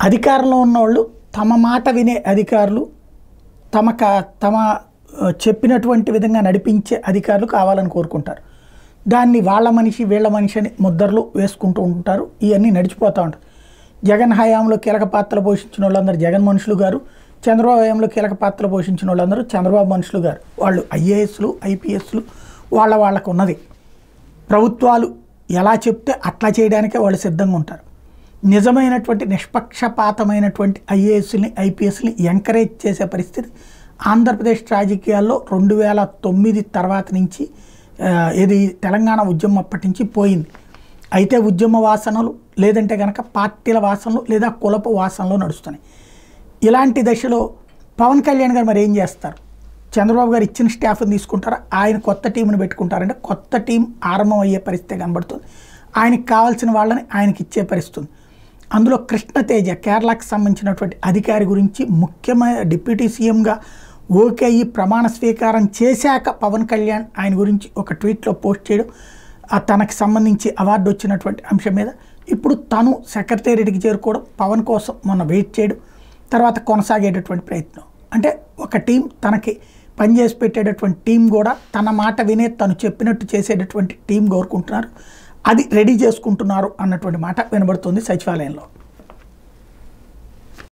అధికారంలో ఉన్నవాళ్ళు తమ మాట వినే అధికారులు, తమ చెప్పినటువంటి విధంగా నడిపించే అధికారులు కావాలని కోరుకుంటారు. దాన్ని వాళ్ళ మనిషి వీళ్ళ మనిషి అని ముద్దర్లు వేసుకుంటూ ఉంటారు. ఇవన్నీ నడిచిపోతూ ఉంటాయి. జగన్ హయాంలో కీలక పాత్ర పోషించిన వాళ్ళందరూ జగన్ మనుషులు గారు, చంద్రబాబు హయాంలో కీలక పాత్ర పోషించిన వాళ్ళందరూ చంద్రబాబు మనుషులు గారు. వాళ్ళు ఐఏఎస్లు ఐపీఎస్లు వాళ్ళకు ఉన్నది. ప్రభుత్వాలు ఎలా చెప్తే అట్లా చేయడానికే వాళ్ళు సిద్ధంగా ఉంటారు. నిజమైనటువంటి నిష్పక్షపాతమైనటువంటి ఐఏఎస్ని ఐపీఎస్ని ఎంకరేజ్ చేసే పరిస్థితి ఆంధ్రప్రదేశ్ రాజకీయాల్లో 2009 తర్వాత నుంచి ఇది తెలంగాణ ఉద్యమం అప్పటి నుంచి పోయింది. అయితే ఉద్యమ వాసనలు లేదంటే కనుక పార్టీల వాసనలు లేదా కులపు వాసనలు నడుస్తున్నాయి. ఇలాంటి దశలో పవన్ కళ్యాణ్ గారు మరి ఏం చేస్తారు? చంద్రబాబు గారు ఇచ్చిన స్టాఫ్ని తీసుకుంటారా, ఆయన కొత్త టీంని పెట్టుకుంటారంటే కొత్త టీం ఆరంభం అయ్యే పరిస్థితి కనబడుతుంది. ఆయనకి కావాల్సిన వాళ్ళని ఆయనకి ఇచ్చే పరిస్థితి. అందులో కృష్ణతేజ కేరళకు సంబంధించినటువంటి అధికారి గురించి ముఖ్యమైన డిప్యూటీ సీఎంగా ఓకే అయ్యి ప్రమాణ స్వీకారం చేశాక పవన్ కళ్యాణ్ ఆయన గురించి ఒక ట్వీట్లో పోస్ట్ చేయడం, తనకు సంబంధించి అవార్డు వచ్చినటువంటి అంశం మీద ఇప్పుడు తను సెక్రటేరియట్కి చేరుకోవడం, పవన్ కోసం మొన్న వెయిట్ చేయడం, తర్వాత కొనసాగేటటువంటి ప్రయత్నం. అంటే ఒక టీం తనకి పనిచేసి పెట్టేటటువంటి టీం కూడా తన మాట వినే తను చెప్పినట్టు చేసేటటువంటి టీం కోరుకుంటున్నారు. అది రెడీ చేసుకుంటున్నారు అన్నటువంటి మాట వినబడుతుంది సచివాలయంలో.